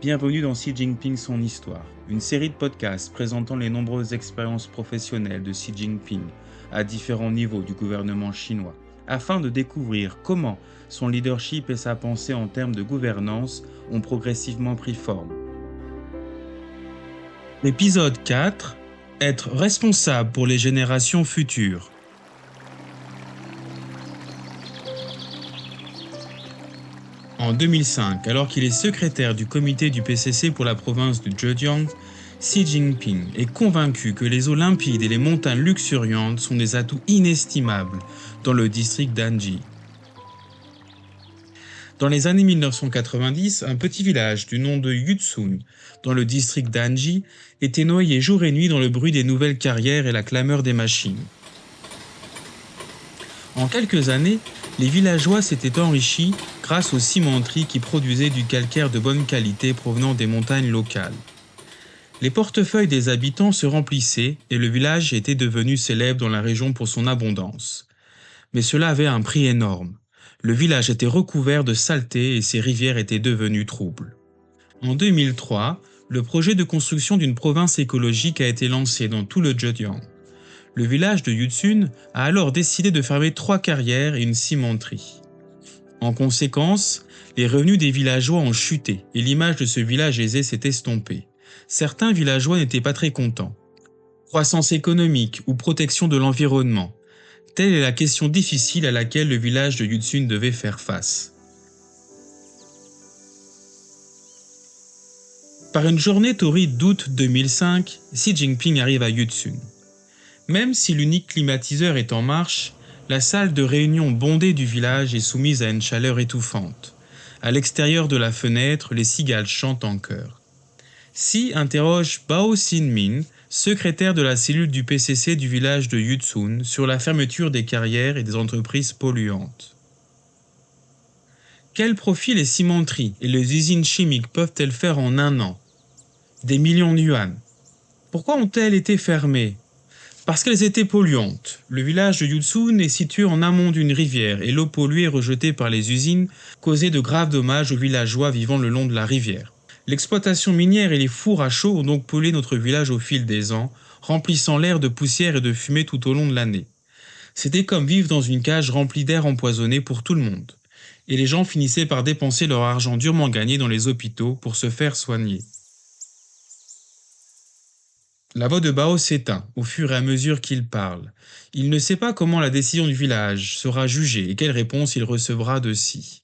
Bienvenue dans Xi Jinping son histoire, une série de podcasts présentant les nombreuses expériences professionnelles de Xi Jinping à différents niveaux du gouvernement chinois, afin de découvrir comment son leadership et sa pensée en termes de gouvernance ont progressivement pris forme. Épisode 4. Être responsable pour les générations futures. En 2005, alors qu'il est secrétaire du comité du PCC pour la province de Zhejiang, Xi Jinping est convaincu que les eaux limpides et les montagnes luxuriantes sont des atouts inestimables dans le district d'Anji. Dans les années 1990, un petit village du nom de Yutsun, dans le district d'Anji, était noyé jour et nuit dans le bruit des nouvelles carrières et la clameur des machines. En quelques années, les villageois s'étaient enrichis grâce aux cimenteries qui produisaient du calcaire de bonne qualité provenant des montagnes locales. Les portefeuilles des habitants se remplissaient et le village était devenu célèbre dans la région pour son abondance. Mais cela avait un prix énorme. Le village était recouvert de saleté et ses rivières étaient devenues troubles. En 2003, le projet de construction d'une province écologique a été lancé dans tout le Zhejiang. Le village de Yutsun a alors décidé de fermer 3 carrières et une cimenterie. En conséquence, les revenus des villageois ont chuté et l'image de ce village aisé s'est estompée. Certains villageois n'étaient pas très contents. Croissance économique ou protection de l'environnement, telle est la question difficile à laquelle le village de Yutsun devait faire face. Par une journée torride d'août 2005, Xi Jinping arrive à Yutsun. Même si l'unique climatiseur est en marche, la salle de réunion bondée du village est soumise à une chaleur étouffante. À l'extérieur de la fenêtre, les cigales chantent en chœur. Xi interroge Bao Xinmin, secrétaire de la cellule du PCC du village de Yutsun, sur la fermeture des carrières et des entreprises polluantes. Quel profit les cimenteries et les usines chimiques peuvent-elles faire en un an? Des millions de yuan. Pourquoi ont-elles été fermées? Parce qu'elles étaient polluantes. Le village de Yutsun est situé en amont d'une rivière et l'eau polluée rejetée par les usines causait de graves dommages aux villageois vivant le long de la rivière. L'exploitation minière et les fours à chaud ont donc pollué notre village au fil des ans, remplissant l'air de poussière et de fumée tout au long de l'année. C'était comme vivre dans une cage remplie d'air empoisonné pour tout le monde. Et les gens finissaient par dépenser leur argent durement gagné dans les hôpitaux pour se faire soigner. La voix de Bao s'éteint au fur et à mesure qu'il parle. Il ne sait pas comment la décision du village sera jugée et quelle réponse il recevra de Xi.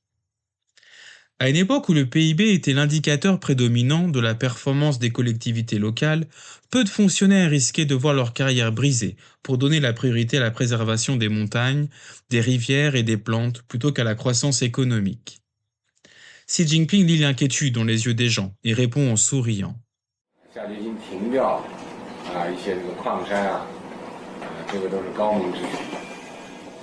À une époque où le PIB était l'indicateur prédominant de la performance des collectivités locales, peu de fonctionnaires risquaient de voir leur carrière brisée pour donner la priorité à la préservation des montagnes, des rivières et des plantes plutôt qu'à la croissance économique. Xi Jinping lit l'inquiétude dans les yeux des gens et répond en souriant.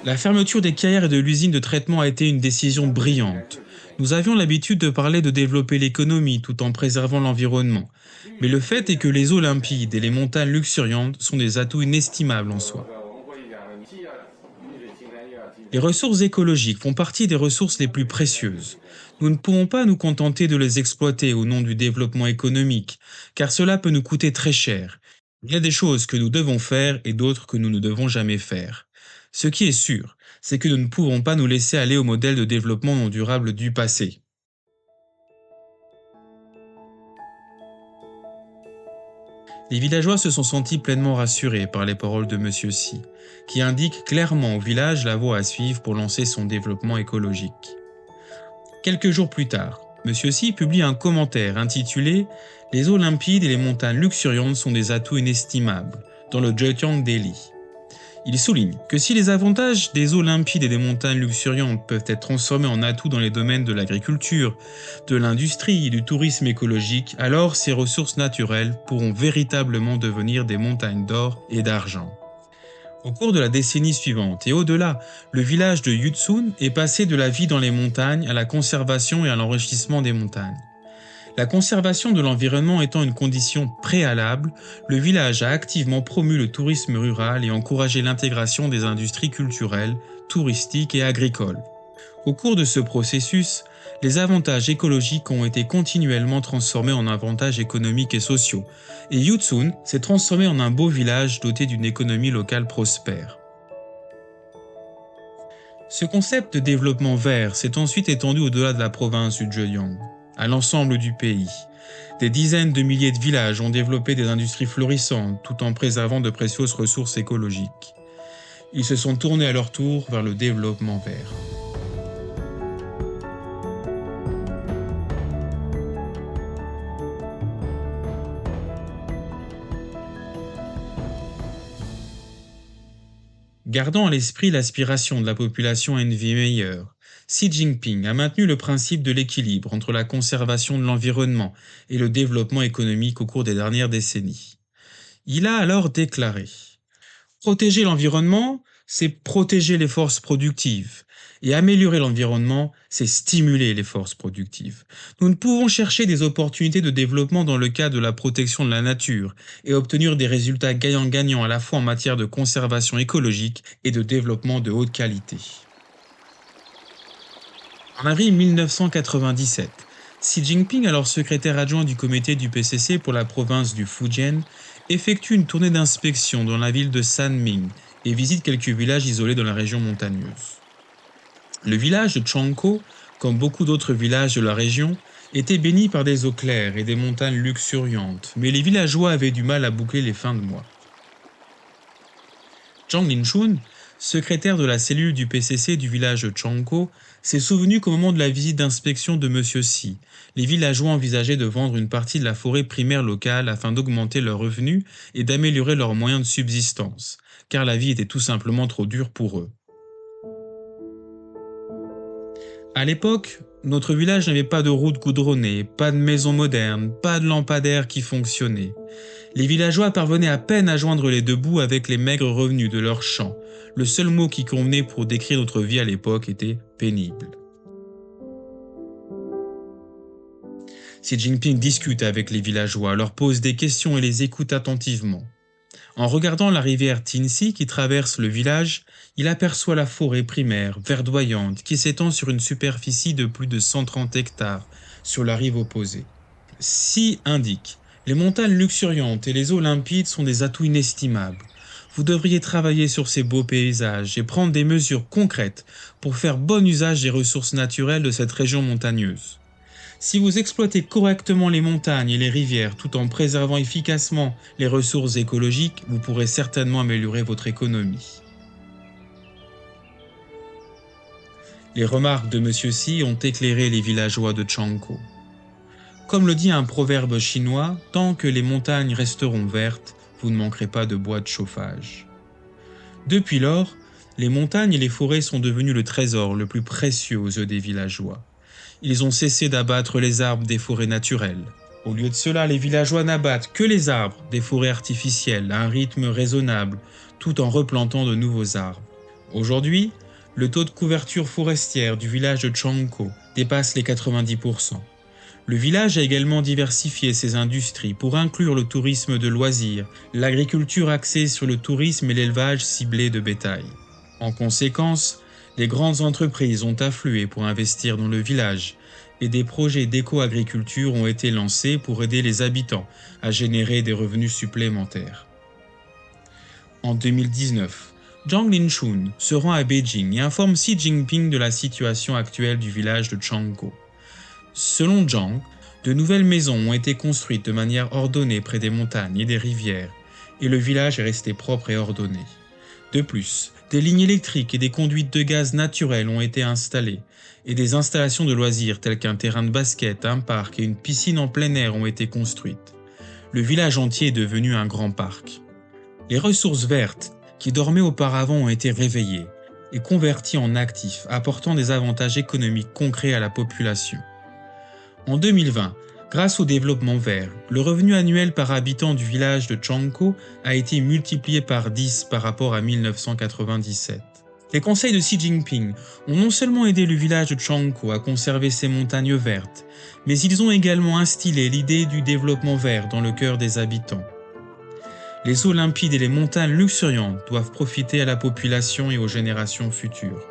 La fermeture des carrières et de l'usine de traitement a été une décision brillante. Nous avions l'habitude de parler de développer l'économie tout en préservant l'environnement. Mais le fait est que les eaux limpides et les montagnes luxuriantes sont des atouts inestimables en soi. Les ressources écologiques font partie des ressources les plus précieuses. Nous ne pouvons pas nous contenter de les exploiter au nom du développement économique, car cela peut nous coûter très cher. Il y a des choses que nous devons faire et d'autres que nous ne devons jamais faire. Ce qui est sûr, c'est que nous ne pouvons pas nous laisser aller au modèle de développement non durable du passé. Les villageois se sont sentis pleinement rassurés par les paroles de M. Xi, qui indique clairement au village la voie à suivre pour lancer son développement écologique. Quelques jours plus tard, M. Xi publie un commentaire intitulé « Les eaux limpides et les montagnes luxuriantes sont des atouts inestimables » dans le Zhejiang Daily. Il souligne que si les avantages des eaux limpides et des montagnes luxuriantes peuvent être transformés en atouts dans les domaines de l'agriculture, de l'industrie et du tourisme écologique, alors ces ressources naturelles pourront véritablement devenir des montagnes d'or et d'argent. Au cours de la décennie suivante et au-delà, le village de Yutsun est passé de la vie dans les montagnes à la conservation et à l'enrichissement des montagnes. La conservation de l'environnement étant une condition préalable, le village a activement promu le tourisme rural et encouragé l'intégration des industries culturelles, touristiques et agricoles. Au cours de ce processus, les avantages écologiques ont été continuellement transformés en avantages économiques et sociaux, et Yutsun s'est transformé en un beau village doté d'une économie locale prospère. Ce concept de développement vert s'est ensuite étendu au-delà de la province du Zhejiang, à l'ensemble du pays. Des dizaines de milliers de villages ont développé des industries florissantes tout en préservant de précieuses ressources écologiques. Ils se sont tournés à leur tour vers le développement vert. Gardant à l'esprit l'aspiration de la population à une vie meilleure, Xi Jinping a maintenu le principe de l'équilibre entre la conservation de l'environnement et le développement économique au cours des dernières décennies. Il a alors déclaré: protéger l'environnement, c'est protéger les forces productives. Et améliorer l'environnement, c'est stimuler les forces productives. Nous ne pouvons chercher des opportunités de développement dans le cadre de la protection de la nature et obtenir des résultats gagnant-gagnant à la fois en matière de conservation écologique et de développement de haute qualité. En avril 1997, Xi Jinping, alors secrétaire adjoint du comité du PCC pour la province du Fujian, effectue une tournée d'inspection dans la ville de Sanming et visite quelques villages isolés dans la région montagneuse. Le village de Changkou, comme beaucoup d'autres villages de la région, était béni par des eaux claires et des montagnes luxuriantes, mais les villageois avaient du mal à boucler les fins de mois. Zhang Linshun, secrétaire de la cellule du PCC du village de Changkou, s'est souvenu qu'au moment de la visite d'inspection de M. Xi, les villageois envisageaient de vendre une partie de la forêt primaire locale afin d'augmenter leurs revenus et d'améliorer leurs moyens de subsistance, car la vie était tout simplement trop dure pour eux. À l'époque, notre village n'avait pas de route goudronnée, pas de maison moderne, pas de lampadaire qui fonctionnait. Les villageois parvenaient à peine à joindre les deux bouts avec les maigres revenus de leurs champs. Le seul mot qui convenait pour décrire notre vie à l'époque était pénible. Xi Jinping discute avec les villageois, leur pose des questions et les écoute attentivement. En regardant la rivière Tinsi qui traverse le village, il aperçoit la forêt primaire, verdoyante, qui s'étend sur une superficie de plus de 130 hectares, sur la rive opposée. Xi indique: les montagnes luxuriantes et les eaux limpides sont des atouts inestimables. Vous devriez travailler sur ces beaux paysages et prendre des mesures concrètes pour faire bon usage des ressources naturelles de cette région montagneuse. Si vous exploitez correctement les montagnes et les rivières tout en préservant efficacement les ressources écologiques, vous pourrez certainement améliorer votre économie. Les remarques de M. Xi ont éclairé les villageois de Changkou. Comme le dit un proverbe chinois, tant que les montagnes resteront vertes, vous ne manquerez pas de bois de chauffage. Depuis lors, les montagnes et les forêts sont devenues le trésor le plus précieux aux yeux des villageois. Ils ont cessé d'abattre les arbres des forêts naturelles. Au lieu de cela, les villageois n'abattent que les arbres des forêts artificielles à un rythme raisonnable, tout en replantant de nouveaux arbres. Aujourd'hui, le taux de couverture forestière du village de Changkou dépasse les 90%. Le village a également diversifié ses industries pour inclure le tourisme de loisirs, l'agriculture axée sur le tourisme et l'élevage ciblé de bétail. En conséquence, les grandes entreprises ont afflué pour investir dans le village et des projets d'éco-agriculture ont été lancés pour aider les habitants à générer des revenus supplémentaires. En 2019, Zhang Linshun se rend à Beijing et informe Xi Jinping de la situation actuelle du village de Changkou. Selon Zhang, de nouvelles maisons ont été construites de manière ordonnée près des montagnes et des rivières, et le village est resté propre et ordonné. De plus, des lignes électriques et des conduites de gaz naturelles ont été installées, et des installations de loisirs telles qu'un terrain de basket, un parc et une piscine en plein air ont été construites. Le village entier est devenu un grand parc. Les ressources vertes, qui dormaient auparavant, ont été réveillées et converties en actifs, apportant des avantages économiques concrets à la population. En 2020, grâce au développement vert, le revenu annuel par habitant du village de Changkou a été multiplié par 10 par rapport à 1997. Les conseils de Xi Jinping ont non seulement aidé le village de Changkou à conserver ses montagnes vertes, mais ils ont également instillé l'idée du développement vert dans le cœur des habitants. Les eaux limpides et les montagnes luxuriantes doivent profiter à la population et aux générations futures.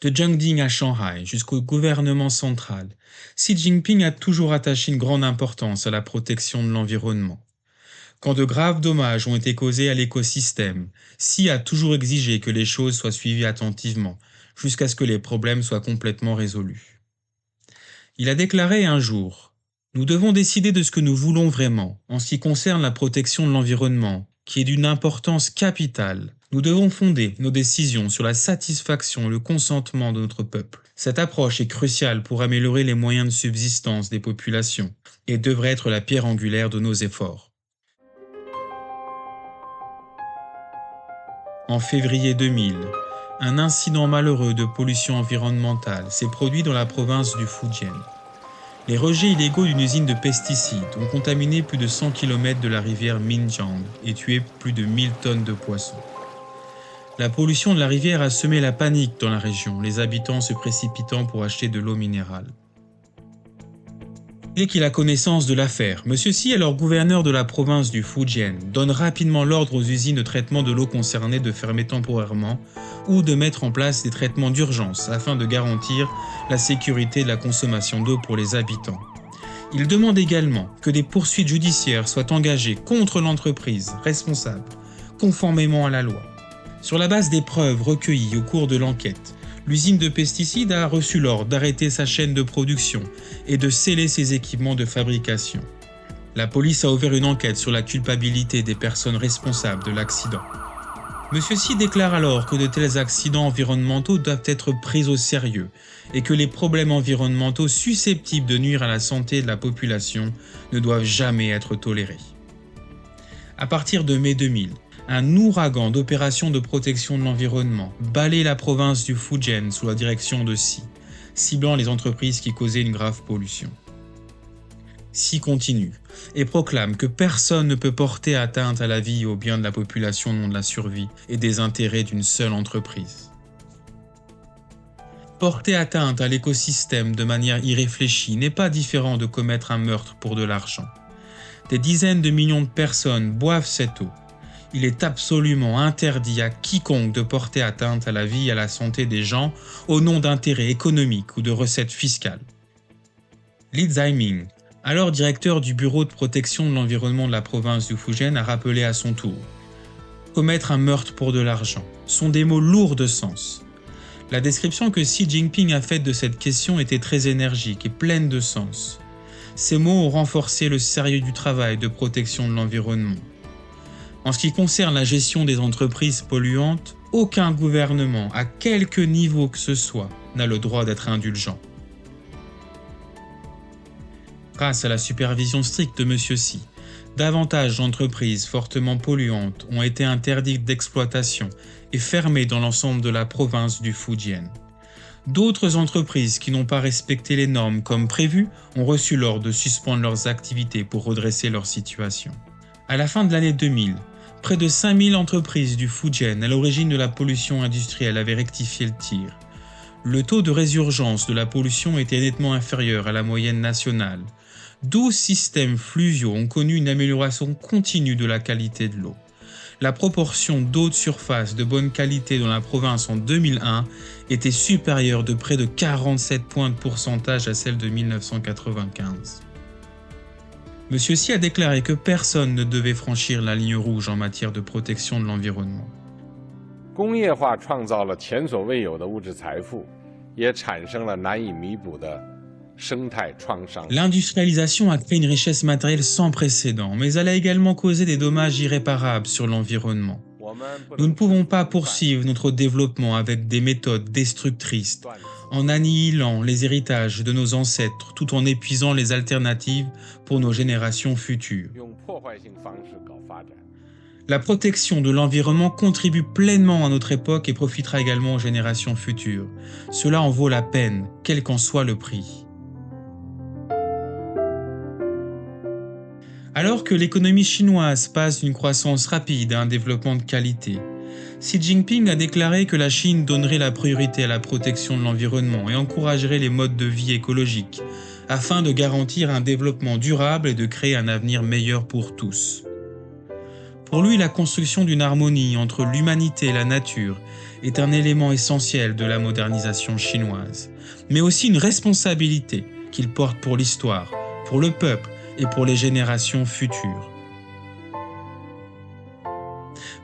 De Jiangding à Shanghai jusqu'au gouvernement central, Xi Jinping a toujours attaché une grande importance à la protection de l'environnement. Quand de graves dommages ont été causés à l'écosystème, Xi a toujours exigé que les choses soient suivies attentivement, jusqu'à ce que les problèmes soient complètement résolus. Il a déclaré un jour : « Nous devons décider de ce que nous voulons vraiment, en ce qui concerne la protection de l'environnement, qui est d'une importance capitale. Nous devons fonder nos décisions sur la satisfaction et le consentement de notre peuple. Cette approche est cruciale pour améliorer les moyens de subsistance des populations et devrait être la pierre angulaire de nos efforts. » En février 2000, un incident malheureux de pollution environnementale s'est produit dans la province du Fujian. Les rejets illégaux d'une usine de pesticides ont contaminé plus de 100 km de la rivière Minjiang et tué plus de 1000 tonnes de poissons. La pollution de la rivière a semé la panique dans la région, les habitants se précipitant pour acheter de l'eau minérale. Dès qu'il a connaissance de l'affaire, M. Xi, alors gouverneur de la province du Fujian, donne rapidement l'ordre aux usines de traitement de l'eau concernées de fermer temporairement ou de mettre en place des traitements d'urgence afin de garantir la sécurité de la consommation d'eau pour les habitants. Il demande également que des poursuites judiciaires soient engagées contre l'entreprise responsable, conformément à la loi. Sur la base des preuves recueillies au cours de l'enquête, l'usine de pesticides a reçu l'ordre d'arrêter sa chaîne de production et de sceller ses équipements de fabrication. La police a ouvert une enquête sur la culpabilité des personnes responsables de l'accident. M. Xi déclare alors que de tels accidents environnementaux doivent être pris au sérieux et que les problèmes environnementaux susceptibles de nuire à la santé de la population ne doivent jamais être tolérés. À partir de mai 2000, un ouragan d'opérations de protection de l'environnement balaye la province du Fujian sous la direction de Xi, ciblant les entreprises qui causaient une grave pollution. Xi continue et proclame que personne ne peut porter atteinte à la vie et au bien de la population au nom de la survie et des intérêts d'une seule entreprise. Porter atteinte à l'écosystème de manière irréfléchie n'est pas différent de commettre un meurtre pour de l'argent. Des dizaines de millions de personnes boivent cette eau. Il est absolument interdit à quiconque de porter atteinte à la vie et à la santé des gens au nom d'intérêts économiques ou de recettes fiscales. Li Zaiming, alors directeur du bureau de protection de l'environnement de la province du Fujian, a rappelé à son tour : commettre un meurtre pour de l'argent sont des mots lourds de sens. La description que Xi Jinping a faite de cette question était très énergique et pleine de sens. Ces mots ont renforcé le sérieux du travail de protection de l'environnement. En ce qui concerne la gestion des entreprises polluantes, aucun gouvernement, à quelque niveau que ce soit, n'a le droit d'être indulgent. Grâce à la supervision stricte de M. Xi, davantage d'entreprises fortement polluantes ont été interdites d'exploitation et fermées dans l'ensemble de la province du Fujian. D'autres entreprises qui n'ont pas respecté les normes comme prévu ont reçu l'ordre de suspendre leurs activités pour redresser leur situation. À la fin de l'année 2000, près de 5000 entreprises du Fujian à l'origine de la pollution industrielle avaient rectifié le tir. Le taux de résurgence de la pollution était nettement inférieur à la moyenne nationale. 12 systèmes fluviaux ont connu une amélioration continue de la qualité de l'eau. La proportion d'eau de surface de bonne qualité dans la province en 2001 était supérieure de près de 47 points de pourcentage à celle de 1995. M. Xi a déclaré que personne ne devait franchir la ligne rouge en matière de protection de l'environnement. 工业化创造了前所未有的物质财富，也产生了难以弥补的生态创伤。 L'industrialisation a créé une richesse matérielle sans précédent, mais elle a également causé des dommages irréparables sur l'environnement. Nous ne pouvons pas poursuivre notre développement avec des méthodes destructrices, en annihilant les héritages de nos ancêtres tout en épuisant les alternatives pour nos générations futures. La protection de l'environnement contribue pleinement à notre époque et profitera également aux générations futures. Cela en vaut la peine, quel qu'en soit le prix. Alors que l'économie chinoise passe d'une croissance rapide à un développement de qualité, Xi Jinping a déclaré que la Chine donnerait la priorité à la protection de l'environnement et encouragerait les modes de vie écologiques, afin de garantir un développement durable et de créer un avenir meilleur pour tous. Pour lui, la construction d'une harmonie entre l'humanité et la nature est un élément essentiel de la modernisation chinoise, mais aussi une responsabilité qu'il porte pour l'histoire, pour le peuple et pour les générations futures.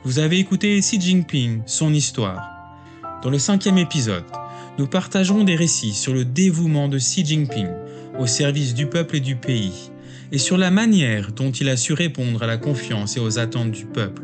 Vous avez écouté Xi Jinping, son histoire. Dans le 5e épisode, nous partagerons des récits sur le dévouement de Xi Jinping au service du peuple et du pays, et sur la manière dont il a su répondre à la confiance et aux attentes du peuple